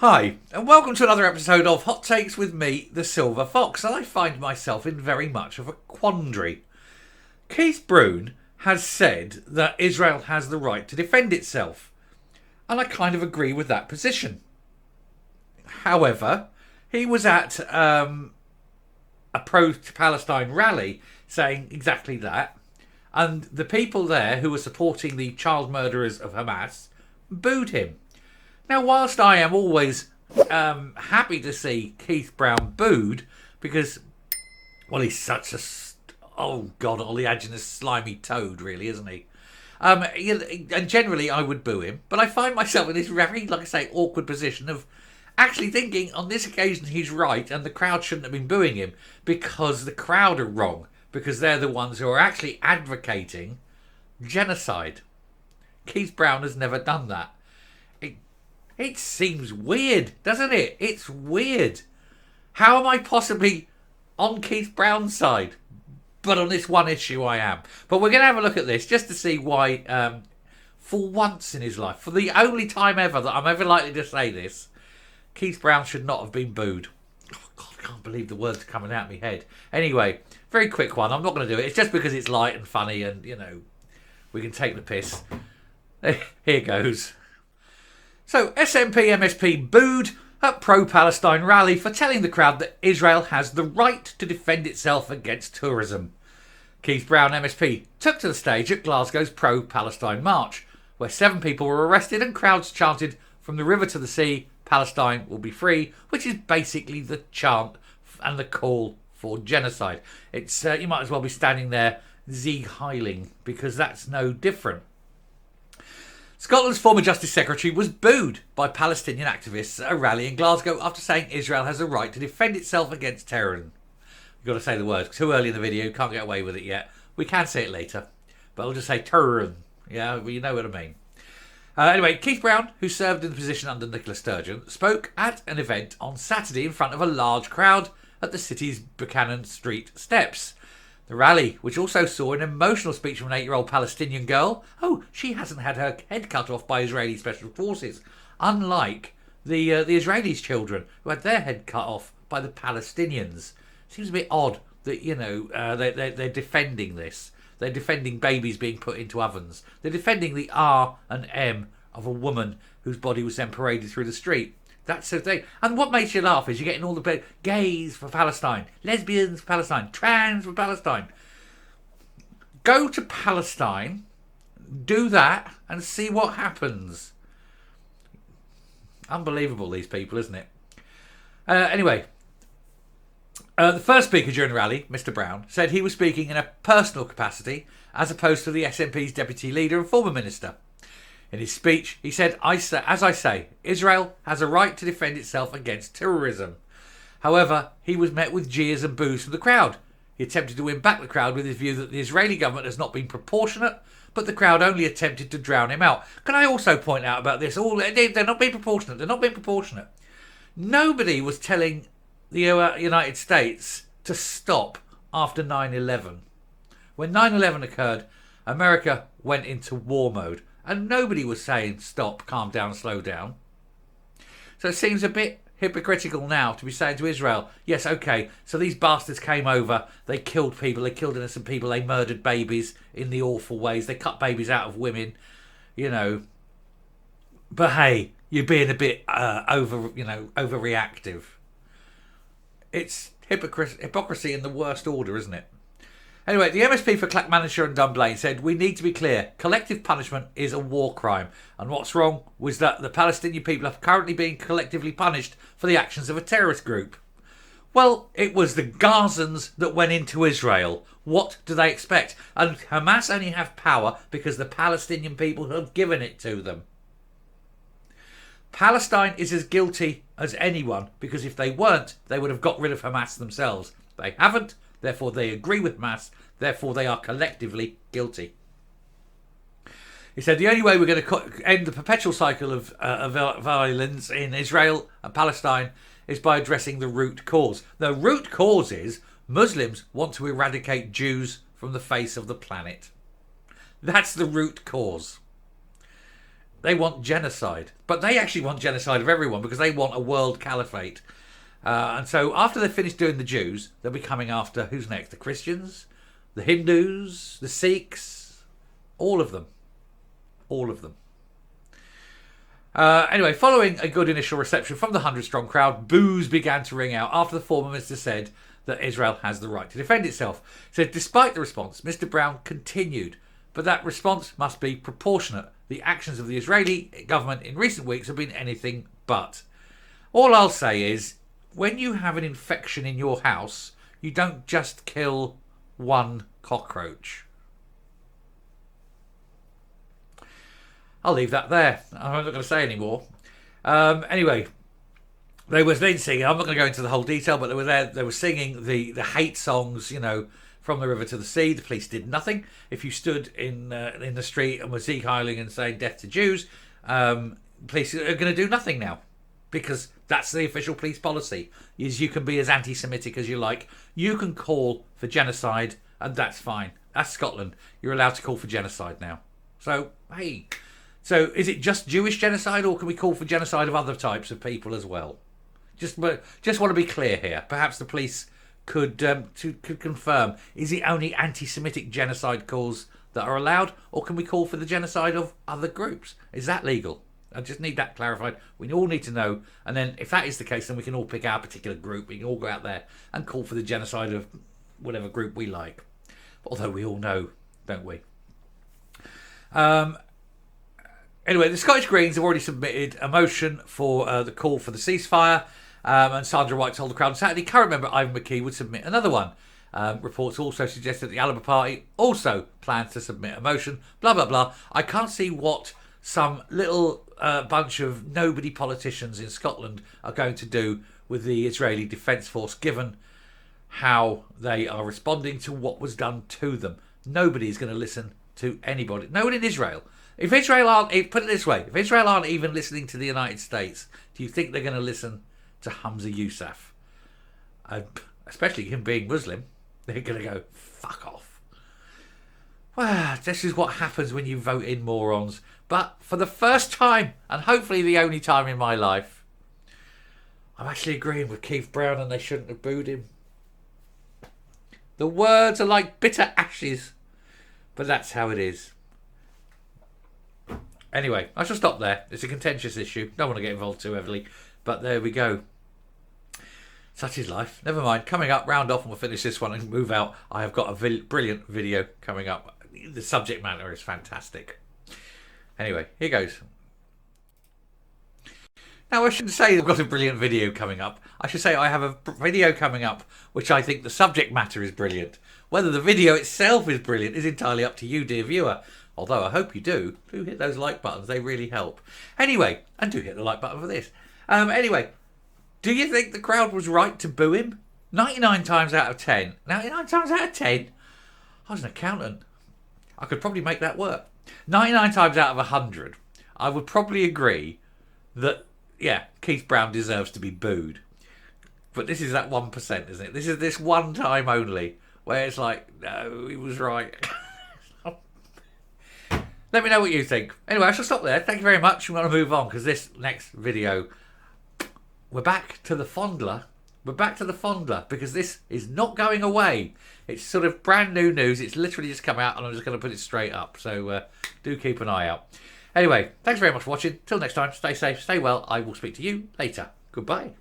Hi, and welcome to another episode of Hot Takes with me, the Silver Fox, and I find myself in very much of a quandary. Keith Brune has said that Israel has the right to defend itself, and I kind of agree with that position. However, he was at a pro-Palestine rally saying exactly that, and the people there who were supporting the child murderers of Hamas booed him. Now, whilst I am always happy to see Keith Brown booed because, well, he's such a oleaginous, slimy toad, really, isn't he? And generally, I would boo him, but I find myself in this very, like I say, awkward position of actually thinking on this occasion he's right and the crowd shouldn't have been booing him because the crowd are wrong, because they're the ones who are actually advocating genocide. Keith Brown has never done that. It seems weird, doesn't it? It's weird. How am I possibly on Keith Brown's side? But on this one issue I am. But we're going to have a look at this just to see why, for once in his life, for the only time ever that I'm ever likely to say this, Keith Brown should not have been booed. Oh, God, I can't believe the words are coming out of my head. Anyway, very quick one. I'm not going to do it. It's just because it's light and funny and, we can take the piss. Here goes. So, SNP MSP booed at pro-Palestine rally for telling the crowd that Israel has the right to defend itself against tourism. Keith Brown MSP took to the stage at Glasgow's pro-Palestine march, where 7 people were arrested and crowds chanted, "From the river to the sea, Palestine will be free," which is basically the chant and the call for genocide. It's you might as well be standing there Sieg Heiling, because that's no different. Scotland's former Justice Secretary was booed by Palestinian activists at a rally in Glasgow after saying Israel has a right to defend itself against terrorism. You've got to say the words. Too early in the video, can't get away with it yet. We can say it later, but I'll just say terrorism. Yeah, well, you know what I mean. Anyway, Keith Brown, who served in the position under Nicola Sturgeon, spoke at an event on Saturday in front of a large crowd at the city's Buchanan Street steps. The rally, which also saw an emotional speech from an 8-year-old Palestinian girl. Oh, she hasn't had her head cut off by Israeli special forces, unlike the Israelis' children who had their head cut off by the Palestinians. Seems a bit odd that they're defending this. They're defending babies being put into ovens. They're defending the R and M of a woman whose body was then paraded through the street. That's the thing. And what makes you laugh is you're getting all the gays for Palestine, lesbians for Palestine, trans for Palestine. Go to Palestine, do that, and see what happens. Unbelievable, these people, isn't it? Anyway, the first speaker during the rally, Mr. Brown, said he was speaking in a personal capacity as opposed to the SNP's deputy leader and former minister. In his speech, he said, as I say, Israel has a right to defend itself against terrorism. However, he was met with jeers and boos from the crowd. He attempted to win back the crowd with his view that the Israeli government has not been proportionate, but the crowd only attempted to drown him out. Can I also point out about this? They're not being proportionate. They're not being proportionate. Nobody was telling the United States to stop after 9/11. When 9/11 occurred, America went into war mode. And nobody was saying, stop, calm down, slow down. So it seems a bit hypocritical now to be saying to Israel, yes, okay, so these bastards came over, they killed people, they killed innocent people, they murdered babies in the awful ways, they cut babies out of women, But hey, you're being a bit overreactive. It's hypocrisy in the worst order, isn't it? Anyway, the MSP for Clackmannanshire and Dunblane said, "We need to be clear. Collective punishment is a war crime. And what's wrong was that the Palestinian people are currently being collectively punished for the actions of a terrorist group." Well, it was the Gazans that went into Israel. What do they expect? And Hamas only have power because the Palestinian people have given it to them. Palestine is as guilty as anyone because if they weren't, they would have got rid of Hamas themselves. They haven't. Therefore, they agree with Hamas. Therefore, they are collectively guilty. He said the only way we're going to end the perpetual cycle of violence in Israel and Palestine is by addressing the root cause. The root cause is Muslims want to eradicate Jews from the face of the planet. That's the root cause. They want genocide. But they actually want genocide of everyone because they want a world caliphate. And so after they've finished doing the Jews, they'll be coming after, who's next? The Christians, the Hindus, the Sikhs, all of them. All of them. Anyway, following a good initial reception from the 100-strong crowd, boos began to ring out after the former minister said that Israel has the right to defend itself. He said, despite the response, Mr. Brown continued, but that response must be proportionate. The actions of the Israeli government in recent weeks have been anything but. All I'll say is, when you have an infection in your house, you don't just kill one cockroach. I'll leave that there. I'm not going to say any more. Anyway, they were then singing. I'm not going to go into the whole detail, but they were there. They were singing the hate songs, you know, from the river to the sea. The police did nothing. If you stood in the street and were Sieg Heiling and saying death to Jews, police are going to do nothing now, because that's the official police policy. Is you can be as anti-Semitic as you like. You can call for genocide, and that's fine. That's Scotland. You're allowed to call for genocide now. So hey. So is it just Jewish genocide, or can we call for genocide of other types of people as well? Just want to be clear here. Perhaps the police could confirm, is it only anti-Semitic genocide calls that are allowed, or can we call for the genocide of other groups? Is that legal? I just need that clarified. We all need to know. And then if that is the case, then we can all pick our particular group. We can all go out there and call for the genocide of whatever group we like. Although we all know, don't we? Anyway, the Scottish Greens have already submitted a motion for the call for the ceasefire, and Sandra White told the crowd on Saturday current member Ivan McKee would submit another one. Reports also suggest that the Labour Party also plans to submit a motion, blah, blah, blah. I can't see what some little bunch of nobody politicians in Scotland are going to do with the Israeli Defence Force, given how they are responding to what was done to them. Nobody is going to listen to anybody. No one in Israel. If Israel aren't, put it this way, if Israel aren't even listening to the United States, do you think they're going to listen to Hamza Yousaf? Especially him being Muslim, they're going to go, fuck off. Well, this is what happens when you vote in morons. But for the first time, and hopefully the only time in my life, I'm actually agreeing with Keith Brown, and they shouldn't have booed him. The words are like bitter ashes, but that's how it is. Anyway, I shall stop there. It's a contentious issue. Don't want to get involved too heavily. But there we go. Such is life. Never mind. Coming up, round off and we'll finish this one and move out. I have got a brilliant video coming up. The subject matter is fantastic. Anyway, here goes. Now, I shouldn't say I've got a brilliant video coming up. I should say I have a video coming up which I think the subject matter is brilliant. Whether the video itself is brilliant is entirely up to you, dear viewer. Although I hope you do. Do hit those like buttons. They really help. Anyway, and do hit the like button for this. Anyway, do you think the crowd was right to boo him? 99 times out of 10. 99 times out of 10? I was an accountant. I could probably make that work. 99 times out of 100, I would probably agree that, yeah, Keith Brown deserves to be booed. But this is that 1%, isn't it? This is this one time only where it's like, no, he was right. Let me know what you think. Anyway, I shall stop there. Thank you very much. I'm going to move on because this next video, we're back to the fondler. We're back to the fondler because this is not going away. It's sort of brand new news. It's literally just come out and I'm just going to put it straight up. So do keep an eye out. Anyway, thanks very much for watching. Till next time, stay safe, stay well. I will speak to you later. Goodbye.